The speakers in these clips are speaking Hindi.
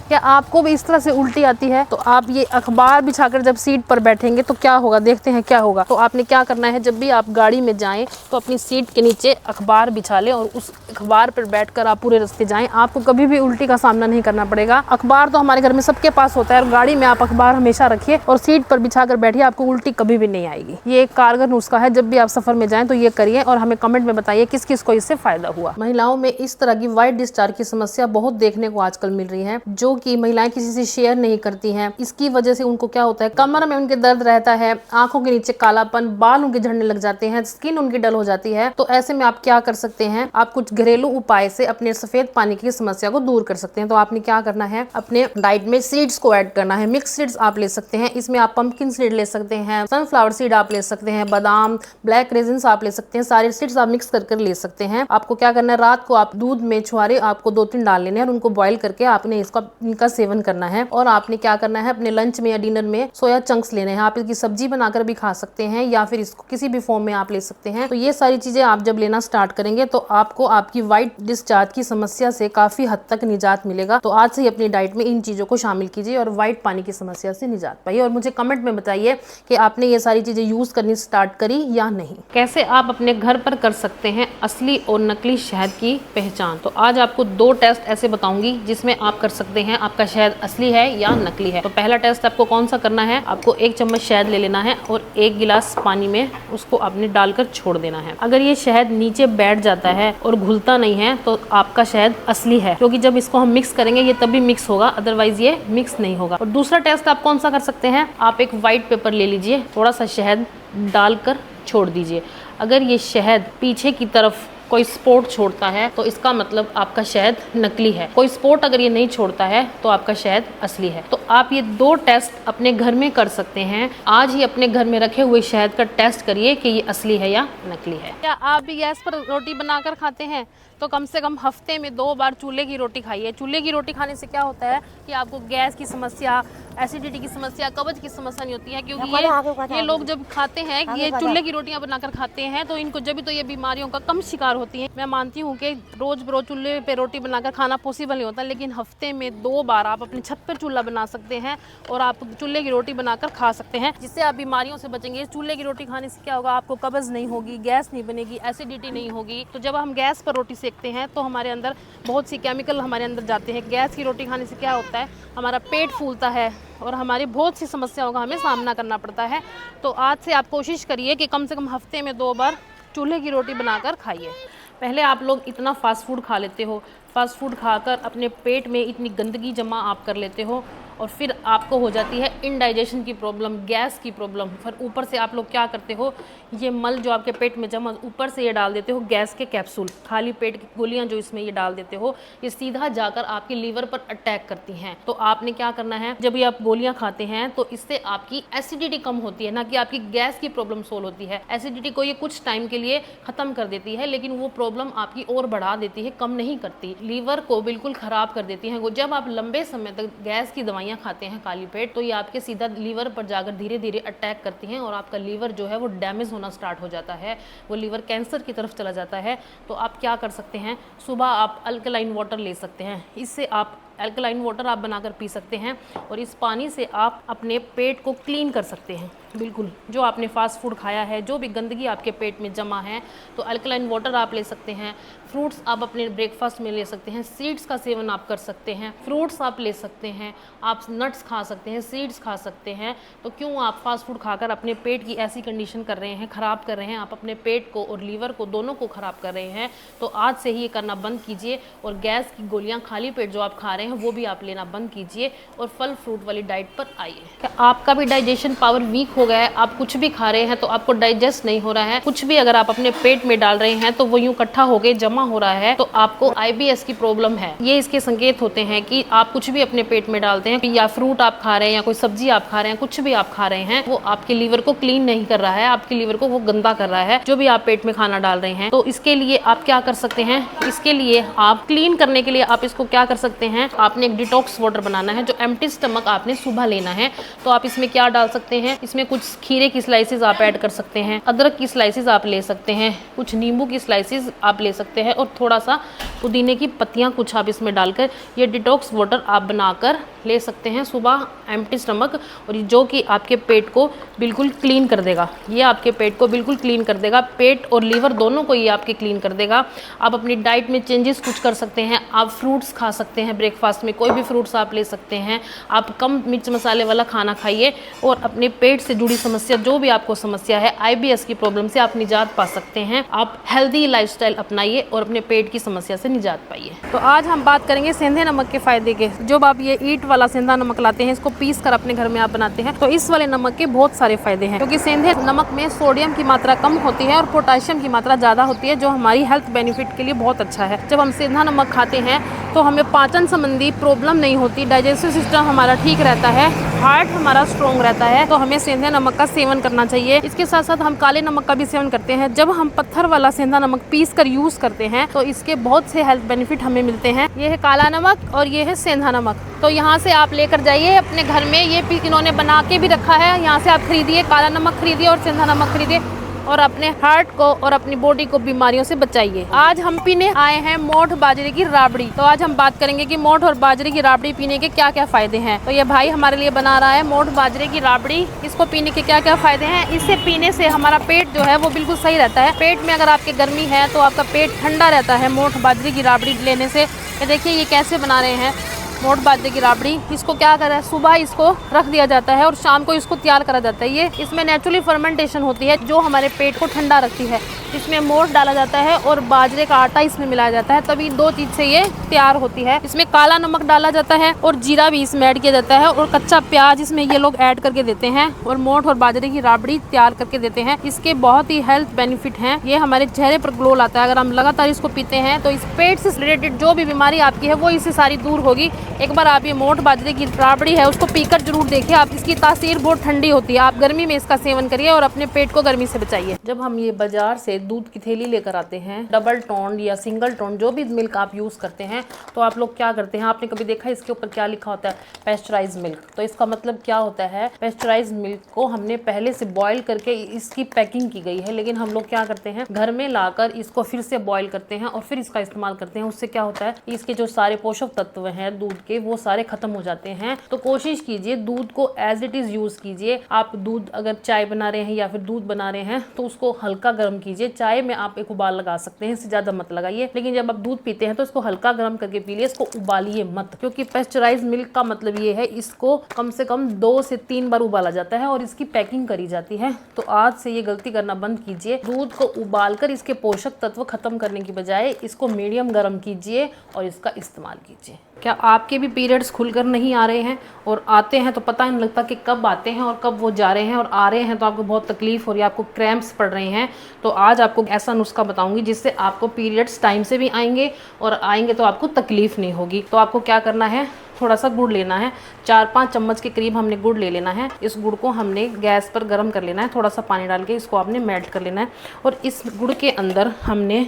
क्या आपको भी इस तरह से उल्टी आती है? तो आप ये अखबार बिछाकर जब सीट पर बैठेंगे तो क्या होगा, देखते हैं क्या होगा। तो आपने क्या करना है, जब भी आप गाड़ी में जाएं तो अपनी सीट के नीचे अखबार बिछा लें और उस अखबार पर बैठकर आप पूरे रास्ते जाएं। आपको कभी भी उल्टी का सामना नहीं करना पड़ेगा। अखबार तो हमारे घर में सबके पास होता है और गाड़ी में आप अखबार हमेशा रखिए और सीट पर बिछाकर बैठिए, आपको उल्टी कभी भी नहीं आएगी। ये एक कारगर नुस्खा है, जब भी आप सफर में जाएं तो ये करिए और हमें कमेंट में बताइए किस किस को इससे फायदा हुआ। महिलाओं में इस तरह की व्हाइट डिस्चार्ज की समस्या बहुत देखने को आजकल मिल रही है, जो कि महिलाएं किसी से शेयर नहीं करती हैं। इसकी वजह से उनको क्या होता है, कमर में उनके दर्द रहता है, आंखों के नीचे कालापन, बाल उनके झड़ने लग जाते हैं, स्किन उनकी डल हो जाती है। तो ऐसे में आप क्या कर सकते हैं, आप कुछ घरेलू उपाय से अपने सफेद पानी की समस्या को दूर कर सकते हैं। तो आपने क्या करना है, अपने डाइट में सीड्स को ऐड करना है। मिक्स सीड्स आप ले सकते हैं, इसमें आप पंपकिन सीड ले सकते हैं, सनफ्लावर सीड आप ले सकते हैं, बादाम, ब्लैक रेजिन्स आप ले सकते हैं। सारे सीड्स आप मिक्स करके ले सकते हैं। आपको क्या करना है, रात को आप दूध में छुहारे आपको 2-3 डाल लेने हैं और उनको बॉईल करके आपने इनका सेवन करना है। और आपने क्या करना है, अपने लंच में या डिनर में सोया चंक्स लेने हैं। आप इसकी सब्जी बनाकर भी खा सकते हैं या फिर इसको किसी भी फॉर्म में आप ले सकते हैं। तो ये सारी चीजें आप जब लेना स्टार्ट करेंगे तो आपको आपकी व्हाइट डिस्चार्ज की समस्या से काफी हद तक निजात मिलेगा। तो आज से ही अपनी डाइट में इन चीजों को शामिल कीजिए और व्हाइट पानी की समस्या से निजात पाइए। और मुझे कमेंट में बताइए कि आपने ये सारी चीजें यूज करनी स्टार्ट करी या नहीं। कैसे आप अपने घर पर कर सकते हैं असली और नकली शहद की पहचान। तो आज आपको 2 टेस्ट ऐसे बताऊंगी जिसमें आप कर सकते हैं आपका शहद असली है या नकली है। तो पहला टेस्ट आपको कौन सा करना है, आपको 1 चम्मच शहद ले लेना है और 1 गिलास पानी में उसको आपने डालकर छोड़ देना है। अगर ये शहद नीचे बैठ जाता है और घुलता नहीं है तो आपका शहद असली है, क्योंकि जब इसको हम मिक्स करेंगे ये तभी मिक्स होगा, अदरवाइज ये मिक्स नहीं होगा। और दूसरा टेस्ट आप कौन सा कर सकते हैं, आप एक व्हाइट पेपर ले लीजिए, थोड़ा सा शहद डालकर छोड़ दीजिए। अगर ये शहद पीछे की तरफ कोई स्पॉट छोड़ता है तो इसका मतलब आपका शहद नकली है। कोई स्पॉट अगर ये नहीं छोड़ता है तो आपका शहद असली है। तो आप ये 2 टेस्ट अपने घर में कर सकते हैं। आज ही अपने घर में रखे हुए शहद का टेस्ट करिए कि ये असली है या नकली है। क्या आप भी गैस पर रोटी बनाकर खाते हैं? तो कम से कम हफ्ते में 2 बार चूल्हे की रोटी खाइए। चूल्हे की रोटी खाने से क्या होता है कि आपको गैस की समस्या, एसिडिटी की समस्या, कब्ज की समस्या नहीं होती है। क्योंकि ये लोग जब खाते हैं, ये चूल्हे की रोटियां बनाकर खाते हैं तो इनको जब भी तो ये बीमारियों का कम शिकार होती है। मैं मानती हूँ कि रोज रोज चूल्हे पे रोटी बनाकर खाना पॉसिबल नहीं होता, लेकिन हफ्ते में 2 बार आप अपनी छत पर चूल्हा बना सकते हैं और आप चूल्हे की रोटी बनाकर खा सकते हैं, जिससे आप बीमारियों से बचेंगे। चूल्हे की रोटी खाने से क्या होगा, आपको कब्ज नहीं होगी, गैस नहीं बनेगी, एसिडिटी नहीं होगी। तो जब हम गैस पर रोटी सेकते हैं तो हमारे अंदर बहुत सी केमिकल हमारे अंदर जाते हैं। गैस की रोटी खाने से क्या होता है, हमारा पेट फूलता है और हमारी बहुत सी समस्याओं का हमें सामना करना पड़ता है। तो आज से आप कोशिश करिए कि कम से कम हफ्ते में 2 बार चूल्हे की रोटी बनाकर खाइए। पहले आप लोग इतना फास्ट फूड खा लेते हो, फास्ट फूड खाकर अपने पेट में इतनी गंदगी जमा आप कर लेते हो और फिर आपको हो जाती है इंडाइजेशन की प्रॉब्लम, गैस की प्रॉब्लम। फिर ऊपर से आप लोग क्या करते हो, ये मल जो आपके पेट में जमा, ऊपर से ये डाल देते हो गैस के कैप्सूल, खाली पेट की गोलियां जो इसमें ये डाल देते हो, ये सीधा जाकर आपके लीवर पर अटैक करती हैं। तो आपने क्या करना है, जब ये आप गोलियां खाते हैं तो इससे आपकी एसिडिटी कम होती है, ना कि आपकी गैस की प्रॉब्लम सोल्व होती है। एसिडिटी को ये कुछ टाइम के लिए खत्म कर देती है, लेकिन वो प्रॉब्लम आपकी और बढ़ा देती है, कम नहीं करती। लीवर को बिल्कुल खराब कर देती है। जब आप लंबे समय तक गैस की दवाइयाँ खाते हैं खाली पेट, तो ये आपके सीधा लीवर पर जाकर धीरे धीरे अटैक करती हैं और आपका लीवर जो है वो डैमेज होना स्टार्ट हो जाता है, वो लीवर कैंसर की तरफ चला जाता है। तो आप क्या कर सकते हैं, सुबह आप अल्कलाइन वाटर ले सकते हैं, इससे आप अल्कलाइन वाटर आप बनाकर पी सकते हैं और इस पानी से आप अपने पेट को क्लीन कर सकते हैं। बिल्कुल जो आपने फास्ट फूड खाया है, जो भी गंदगी आपके पेट में जमा है, तो अल्कलाइन वाटर आप ले सकते हैं। फ्रूट्स आप अपने ब्रेकफास्ट में ले सकते हैं, सीड्स का सेवन आप कर सकते हैं, फ्रूट्स आप ले सकते हैं, आप नट्स खा सकते हैं, सीड्स खा सकते हैं। तो क्यों आप फास्ट फूड खाकर अपने पेट की ऐसी कंडीशन कर रहे हैं, ख़राब कर रहे हैं, आप अपने पेट को और लीवर को दोनों को ख़राब कर रहे हैं। तो आज से ही ये करना बंद कीजिए और गैस की गोलियाँ खाली पेट जो आप खा रहे हैं वो भी आप लेना बंद कीजिए और फल फ्रूट वाली डाइट पर आइए। क्या आपका भी डाइजेशन पावर वीक हो गया है, आप कुछ भी खा रहे हैं तो आपको डाइजेस्ट नहीं हो रहा है, कुछ भी अगर आप अपने पेट में डाल रहे हैं तो वो यूं इकट्ठा होकर जमा हो रहा है, तो आपको IBS की प्रॉब्लम है। ये इसके संकेत होते हैं कि आप कुछ भी अपने पेट में डालते हैं, या फ्रूट आप खा रहे हैं या कोई सब्जी आप खा रहे हैं, कुछ भी आप खा रहे हैं, वो आपके लीवर को क्लीन नहीं कर रहा है, आपके लीवर को वो गंदा कर रहा है, जो भी आप पेट में खाना डाल रहे हैं। तो इसके लिए आप क्या कर सकते हैं, इसके लिए आप क्लीन करने के लिए आप इसको क्या कर सकते हैं, आपने एक डिटॉक्स वाटर बनाना है जो एम्प्टी स्टमक आपने सुबह लेना है। तो आप इसमें क्या डाल सकते हैं, इसमें कुछ खीरे की स्लाइसेस आप ऐड कर सकते हैं, अदरक की स्लाइसेस आप ले सकते हैं, कुछ नींबू की स्लाइसेस आप ले सकते हैं और थोड़ा सा पुदीने की पत्तियां कुछ आप इसमें डालकर ये डिटॉक्स वाटर आप बनाकर ले सकते हैं सुबह एम्प्टी स्टमक। और जो कि आपके पेट को बिल्कुल क्लीन कर देगा, ये आपके पेट को बिल्कुल क्लीन कर देगा, पेट और लीवर दोनों को ये आपके क्लीन कर देगा। आप अपनी डाइट में चेंजेस कुछ कर सकते हैं, आप फ्रूट्स खा सकते हैं, ब्रेकफास्ट में कोई भी फ्रूट्स आप ले सकते हैं, आप कम मिर्च मसाले वाला खाना खाइए और अपने पेट से जुड़ी समस्या जो भी आपको समस्या है, IBS की प्रॉब्लम से आप निजात पा सकते हैं। आप हेल्दी लाइफस्टाइल अपनाइए और अपने पेट की समस्या से निजात पाइए। तो आज हम बात करेंगे सेंधे नमक के फायदे के। जब आप ये ईंट वाला सेंधा नमक लाते हैं, इसको पीस कर अपने घर में आप बनाते हैं, तो इस वाले नमक के बहुत सारे फायदे हैं, क्योंकि सेंधे नमक में सोडियम की मात्रा कम होती है और पोटेशियम की मात्रा ज़्यादा होती है, जो हमारी हेल्थ बेनिफिट के लिए बहुत अच्छा है। जब हम सेंधा नमक खाते हैं तो हमें पाचन संबंधी प्रॉब्लम नहीं होती, डाइजेस्टिव सिस्टम हमारा ठीक रहता है, हार्ट हमारा स्ट्रॉन्ग रहता है। तो हमें सेंधा नमक का सेवन करना चाहिए। इसके साथ साथ हम काले नमक का भी सेवन करते हैं। जब हम पत्थर वाला सेंधा नमक पीस कर यूज़ करते हैं तो इसके बहुत से हेल्थ बेनिफिट हमें मिलते हैं। ये है काला नमक और ये है सेंधा नमक। तो यहाँ से आप लेकर जाइए अपने घर में, ये इन्होंने बना के भी रखा है, यहाँ से आप खरीदिए, काला नमक खरीदिए और सेंधा नमक खरीदिए और अपने हार्ट को और अपनी बॉडी को बीमारियों से बचाइए। आज हम पीने आए हैं मोठ बाजरे की राबड़ी। तो आज हम बात करेंगे कि मोठ और बाजरे की राबड़ी पीने के क्या क्या फायदे हैं। तो ये भाई हमारे लिए बना रहा है मोठ बाजरे की राबड़ी। इसको पीने के क्या क्या फायदे हैं। इसे पीने से हमारा पेट जो है वो बिल्कुल सही रहता है। पेट में अगर आपके गर्मी है तो आपका पेट ठंडा रहता है मोठ बाजरे की राबड़ी लेने से। ये देखिए ये कैसे बना रहे हैं मोठ बाजरे की राबड़ी। इसको क्या करा है, सुबह इसको रख दिया जाता है और शाम को इसको तैयार करा जाता है। ये इसमें नेचुरली फर्मेंटेशन होती है जो हमारे पेट को ठंडा रखती है। इसमें मोठ डाला जाता है और बाजरे का आटा इसमें मिलाया जाता है, तभी दो चीज से ये तैयार होती है। इसमें काला नमक डाला जाता है और जीरा भी इसमें ऐड किया जाता है और कच्चा प्याज इसमें ये लोग ऐड करके देते हैं और मोठ और बाजरे की राबड़ी तैयार करके देते हैं। इसके बहुत ही हेल्थ बेनिफिट हैं। ये हमारे चेहरे पर ग्लो लाता है। अगर हम लगातार इसको पीते हैं तो इस पेट से रिलेटेड जो भी बीमारी आपकी है वो इससे सारी दूर होगी। एक बार आप ये मोठ बाजरे की राबड़ी है उसको पीकर जरूर देखिए। आप इसकी तासीर बहुत ठंडी होती है। आप गर्मी में इसका सेवन करिए और अपने पेट को गर्मी से बचाइए। जब हम ये बाजार से दूध की थैली लेकर आते हैं, डबल टोन या सिंगल टोन जो भी मिल्क आप यूज करते हैं, तो आप लोग क्या करते हैं, आपने कभी देखा है इसके ऊपर क्या लिखा होता है, पेस्चराइज मिल्क। तो इसका मतलब क्या होता है, पेस्चराइज मिल्क को हमने पहले से बॉयल करके इसकी पैकिंग की गई है, लेकिन हम लोग क्या करते हैं घर में लाकर इसको फिर से बॉयल करते हैं और फिर इसका इस्तेमाल करते हैं। उससे क्या होता है, इसके जो सारे पोषक तत्व हैं दूध के वो सारे खत्म हो जाते हैं। तो कोशिश कीजिए दूध को एज इट इज यूज कीजिए। आप दूध अगर चाय बना रहे हैं या फिर दूध बना रहे हैं तो उसको हल्का गर्म कीजिए। चाय में आप एक उबाल लगा सकते हैं, इससे ज्यादा मत लगाइए, लेकिन जब आप दूध पीते हैं तो इसको हल्का गर्म करके पी लिए, इसको उबालिए मत, क्योंकि पेस्चराइज मिल्क का मतलब ये है इसको कम से कम 2 से 3 बार उबाला जाता है और इसकी पैकिंग करी जाती है। तो आज से ये गलती करना बंद कीजिए। दूध को उबालकर इसके पोषक तत्व खत्म करने की बजाय इसको मीडियम गर्म कीजिए और इसका इस्तेमाल कीजिए। क्या आपके भी पीरियड्स खुलकर नहीं आ रहे हैं और आते हैं तो पता नहीं लगता कि कब आते हैं और कब वो जा रहे हैं, और आ रहे हैं तो आपको बहुत तकलीफ हो रही है, आपको क्रैम्प्स पड़ रहे हैं, तो आज आपको ऐसा नुस्खा बताऊंगी जिससे आपको पीरियड्स टाइम से भी आएंगे और आएंगे तो आपको तकलीफ नहीं होगी। तो आपको क्या करना है, थोड़ा सा गुड़ लेना है, 4-5 चम्मच के करीब हमने गुड़ ले लेना है। इस गुड़ को हमने गैस पर गर्म कर लेना है, थोड़ा सा पानी डाल के इसको आपने मेल्ट कर लेना है और इस गुड़ के अंदर हमने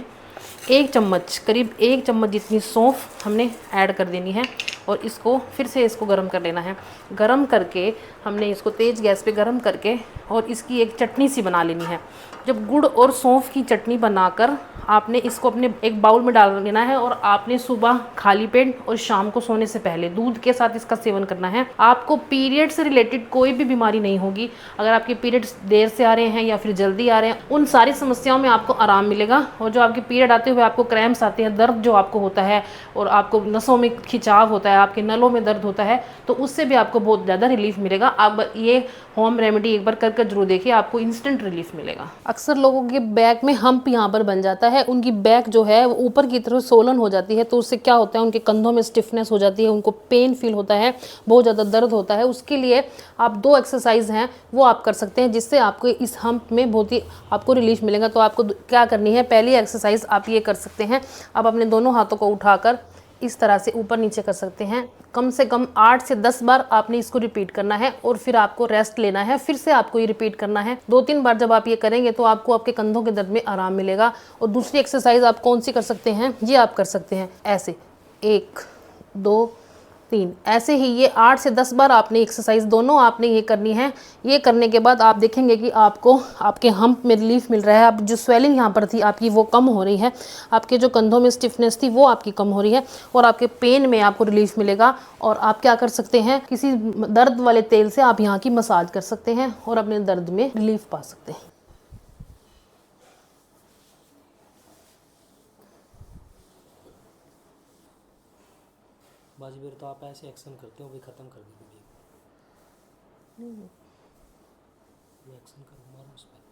1 चम्मच, करीब 1 चम्मच जितनी सौंफ हमने ऐड कर देनी है और इसको फिर से इसको गर्म कर लेना है। गर्म करके हमने इसको तेज़ गैस पे गर्म करके और इसकी एक चटनी सी बना लेनी है। जब गुड़ और सौंफ की चटनी बनाकर आपने इसको अपने एक बाउल में डाल लेना है और आपने सुबह खाली पेट और शाम को सोने से पहले दूध के साथ इसका सेवन करना है। आपको पीरियड से रिलेटेड कोई भी बीमारी नहीं होगी। अगर आपके पीरियड्स देर से आ रहे हैं या फिर जल्दी आ रहे हैं, उन सारी समस्याओं में आपको आराम मिलेगा। और जो आपके पीरियड आते हुए आपको क्रैम्प्स आते हैं, दर्द जो आपको होता है और आपको नसों में खिंचाव होता है, आपके नलों में दर्द होता है, तो उससे भी आपको बहुत ज़्यादा रिलीफ मिलेगा। अब ये होम रेमेडी एक बार करके जरूर देखिए, आपको इंस्टेंट रिलीफ मिलेगा। अक्सर लोगों के बैक में हम्प यहाँ पर बन जाता है, उनकी बैक जो है वो ऊपर की तरफ सोलन हो जाती है, तो उससे क्या होता है उनके कंधों में स्टिफनेस हो जाती है, उनको पेन फील होता है, बहुत ज़्यादा दर्द होता है। उसके लिए आप 2 एक्सरसाइज हैं वो आप कर सकते हैं जिससे आपको इस हम्प में बहुत ही आपको रिलीफ मिलेगा। तो आपको क्या करनी है, पहली एक्सरसाइज आप ये कर सकते हैं, आप अपने दोनों हाथों को उठाकर इस तरह से ऊपर नीचे कर सकते हैं। कम से कम 8 से 10 बार आपने इसको रिपीट करना है और फिर आपको रेस्ट लेना है, फिर से आपको ये रिपीट करना है। 2-3 बार जब आप ये करेंगे तो आपको आपके कंधों के दर्द में आराम मिलेगा। और दूसरी एक्सरसाइज आप कौन सी कर सकते हैं, ये आप कर सकते हैं ऐसे 1 2 3। ऐसे ही ये 8 से 10 बार आपने एक्सरसाइज दोनों आपने ये करनी है। ये करने के बाद आप देखेंगे कि आपको आपके हम्प में रिलीफ मिल रहा है। आप जो स्वेलिंग यहाँ पर थी आपकी वो कम हो रही है, आपके जो कंधों में स्टिफनेस थी वो आपकी कम हो रही है, और आपके पेन में आपको रिलीफ मिलेगा। और आप क्या कर सकते हैं, किसी दर्द वाले तेल से आप यहाँ की मसाज कर सकते हैं और अपने दर्द में रिलीफ पा सकते हैं। बाजी बेर तो आप ऐसे एक्शन करते हो, भी ख़त्म कर दी वीडियो। मैं एक्शन करूँ, मारो उस पर।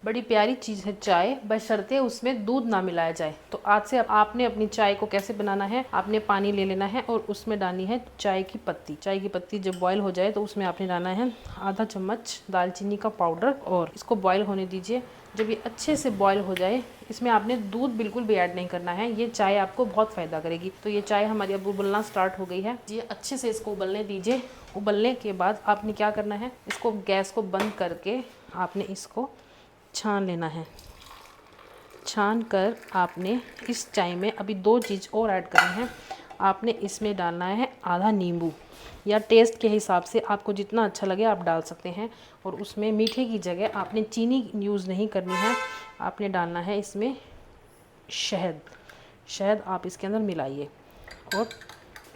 बड़ी प्यारी चीज़ है चाय, बशर्ते उसमें दूध ना मिलाया जाए। तो आज से आपने अपनी चाय को कैसे बनाना है, आपने पानी ले लेना है और उसमें डालनी है चाय की पत्ती। चाय की पत्ती जब बॉईल हो जाए तो उसमें आपने डालना है आधा चम्मच दालचीनी का पाउडर, और इसको बॉईल होने दीजिए। जब ये अच्छे से बॉईल हो जाए, इसमें आपने दूध बिल्कुल भी ऐड नहीं करना है। ये चाय आपको बहुत फ़ायदा करेगी। तो ये चाय हमारी अब उबलना स्टार्ट हो गई है। ये अच्छे से इसको उबलने दीजिए। उबलने के बाद आपने क्या करना है, इसको गैस को बंद करके आपने इसको छान लेना है। छान कर आपने इस चाय में अभी 2 चीज़ और ऐड करनी है। आपने इसमें डालना है आधा नींबू, या टेस्ट के हिसाब से आपको जितना अच्छा लगे आप डाल सकते हैं। और उसमें मीठे की जगह आपने चीनी यूज़ नहीं करनी है, आपने डालना है इसमें शहद। शहद आप इसके अंदर मिलाइए और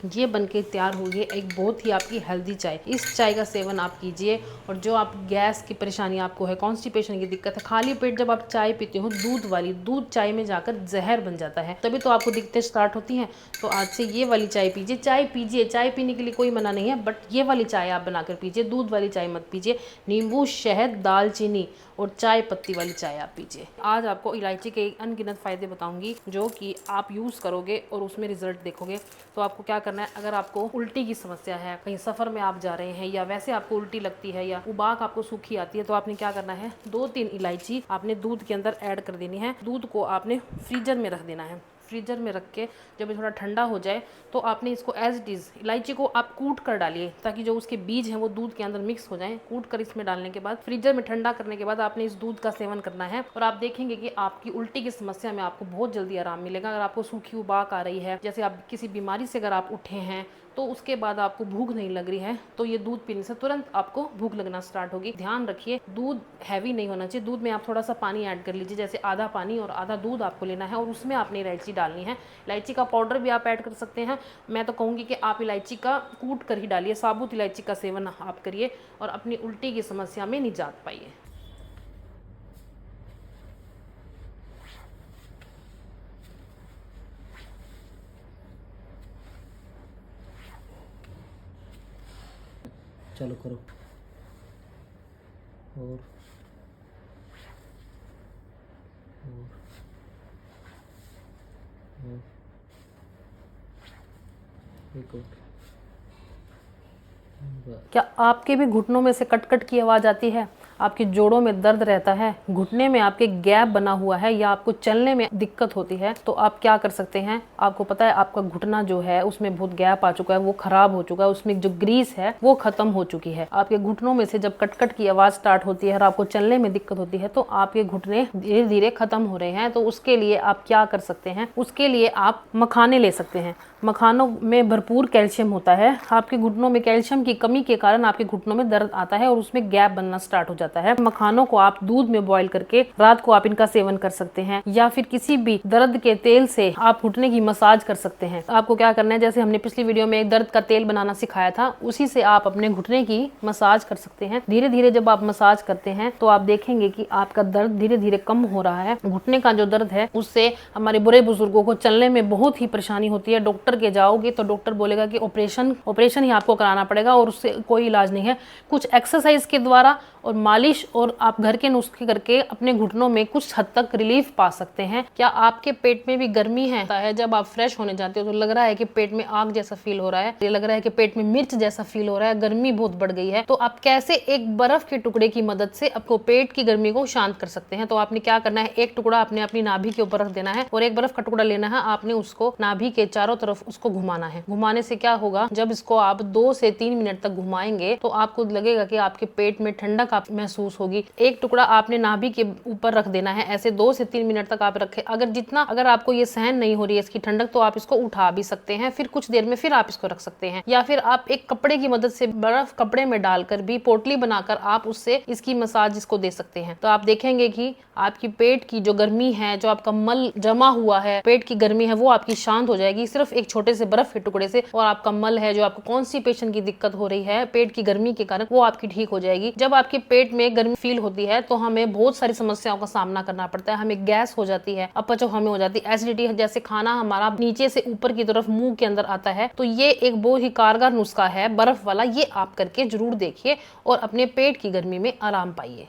ये बनके तैयार होगी एक बहुत ही आपकी हेल्दी चाय। इस चाय का सेवन आप कीजिए। और जो आप गैस की परेशानी आपको है, कॉन्स्टिपेशन की दिक्कत है, खाली पेट जब आप चाय पीते हो दूध वाली, दूध चाय में जाकर जहर बन जाता है, तभी तो आपको दिक्कतें स्टार्ट होती हैं। तो आज से ये वाली चाय पीजिए। चाय पीजिए, चाय पीने के लिए कोई मना नहीं है, बट ये वाली चाय आप बनाकर पीजिए, दूध वाली चाय मत पीजिए। नींबू, शहद, दालचीनी और चाय पत्ती वाली चाय आप पीजिए। आज आपको इलायची के अनगिनत फ़ायदे बताऊंगी जो कि आप यूज़ करोगे और उसमें रिजल्ट देखोगे। तो आपको क्या करना है, अगर आपको उल्टी की समस्या है, कहीं सफ़र में आप जा रहे हैं, या वैसे आपको उल्टी लगती है, या उबाक आपको सूखी आती है, तो आपने क्या करना है, 2-3 इलायची आपने दूध के अंदर ऐड कर देनी है। दूध को आपने फ्रीजर में रख देना है। फ्रीजर में रख के जब ये थोड़ा ठंडा हो जाए तो आपने इसको एज इट इज़, इलायची को आप कूट कर डालिए ताकि जो उसके बीज हैं वो दूध के अंदर मिक्स हो जाएं। कूट कर इसमें डालने के बाद फ्रीजर में ठंडा करने के बाद आपने इस दूध का सेवन करना है, और आप देखेंगे कि आपकी उल्टी की समस्या में आपको बहुत जल्दी आराम मिलेगा। अगर आपको सूखी उबाक आ रही है, जैसे आप किसी बीमारी से अगर आप उठे हैं, तो उसके बाद आपको भूख नहीं लग रही है, तो ये दूध पीने से तुरंत आपको भूख लगना स्टार्ट होगी। ध्यान रखिए, दूध हैवी नहीं होना चाहिए। दूध में आप थोड़ा सा पानी ऐड कर लीजिए, जैसे आधा पानी और आधा दूध आपको लेना है, और उसमें आपने इलायची डालनी है। इलायची का पाउडर भी आप ऐड कर सकते हैं। मैं तो कहूँगी कि आप इलायची का कूट कर ही डालिए, साबुत इलायची का सेवन आप करिए और अपनी उल्टी की समस्या में निजात पाइए। चलो करो। और एक और। क्या आपके भी घुटनों में से कट-कट की आवाज़ आती है? आपके जोड़ों में दर्द रहता है, घुटने में आपके गैप बना हुआ है, या आपको चलने में दिक्कत होती है? तो आप क्या कर सकते हैं, आपको पता है आपका घुटना जो है उसमें बहुत गैप आ चुका है, वो खराब हो चुका है, उसमें जो ग्रीस है वो खत्म हो चुकी है। आपके घुटनों में से जब कट-कट की आवाज़ स्टार्ट होती है और आपको चलने में दिक्कत होती है, तो आपके घुटने धीरे धीरे खत्म हो रहे हैं। तो उसके लिए आप क्या कर सकते हैं, उसके लिए आप मखाने ले सकते हैं। मखानों में भरपूर कैल्शियम होता है। आपके घुटनों में कैल्शियम की कमी के कारण आपके घुटनों में दर्द आता है और उसमें गैप बनना स्टार्ट हो जाता है। मखानों को आप दूध में बॉईल करके रात को आप इनका सेवन कर सकते हैं, या फिर किसी भी दर्द के तेल से आप घुटने की मसाज कर सकते हैं। आपको क्या करना है, जैसे हमने पिछली वीडियो में एक दर्द का तेल बनाना सिखाया था, उसी से आप अपने घुटने की मसाज कर सकते हैं। धीरे धीरे जब आप मसाज करते हैं तो आप देखेंगे कि आपका दर्द धीरे धीरे कम हो रहा है। घुटने का जो दर्द है उससे हमारे बुरे बुजुर्गों को चलने में बहुत ही परेशानी होती है। डॉक्टर के जाओगे तो डॉक्टर बोलेगा कि ऑपरेशन ही आपको कराना पड़ेगा और उससे कोई इलाज नहीं है। कुछ एक्सरसाइज के द्वारा और मालिश और आप घर के नुस्खे करके अपने घुटनों में कुछ हद तक रिलीफ पा सकते हैं। क्या आपके पेट में भी गर्मी है? जब आप फ्रेश होने जाते हो तो लग रहा है कि पेट में आग जैसा फील हो रहा है, ये लग रहा है कि पेट में मिर्च जैसा फील हो रहा है, गर्मी बहुत बढ़ गई है, तो आप कैसे एक बर्फ के टुकड़े की मदद से आपको पेट की गर्मी को शांत कर सकते हैं? तो आपने क्या करना है, एक टुकड़ा आपने अपनी नाभि के ऊपर रख देना है और एक बर्फ का टुकड़ा लेना है, आपने उसको नाभि के चारों तरफ तरफ उसको घुमाना है। घुमाने से क्या होगा, जब इसको आप 2 से 3 मिनट तक घुमाएंगे तो आपको लगेगा कि आपके पेट में ठंडक आप महसूस होगी। एक टुकड़ा आपने नाभि के ऊपर रख देना है, ऐसे 2 से 3 मिनट तक आप रखें। अगर आपको ये सहन नहीं हो रही है इसकी ठंडक, तो आप इसको उठा भी सकते हैं, फिर कुछ देर में फिर आप इसको रख सकते हैं, या फिर आप एक कपड़े की मदद से बर्फ कपड़े में डालकर भी पोटली बनाकर आप उससे इसकी मसाज इसको दे सकते हैं। तो आप देखेंगे कि आपकी पेट की जो गर्मी है, जो आपका मल जमा हुआ है, पेट की गर्मी है, वो आपकी शांत हो जाएगी सिर्फ एक छोटे से बर्फ के टुकड़े से। और आपका मल है, जो आपको कॉन्स्टिपेशन की दिक्कत हो रही है पेट की गर्मी के कारण, वो आपकी ठीक हो जाएगी। जब आपके पेट में गर्मी फील होती है तो हमें बहुत सारी समस्याओं का सामना करना पड़ता है। हमें गैस हो जाती है, अपच हमें हो जाती है, एसिडिटी, जैसे खाना हमारा नीचे से ऊपर की तरफ मुंह के अंदर आता है। तो ये एक बहुत ही कारगर नुस्खा है बर्फ वाला, ये आप करके जरूर देखिए और अपने पेट की गर्मी में आराम पाइए।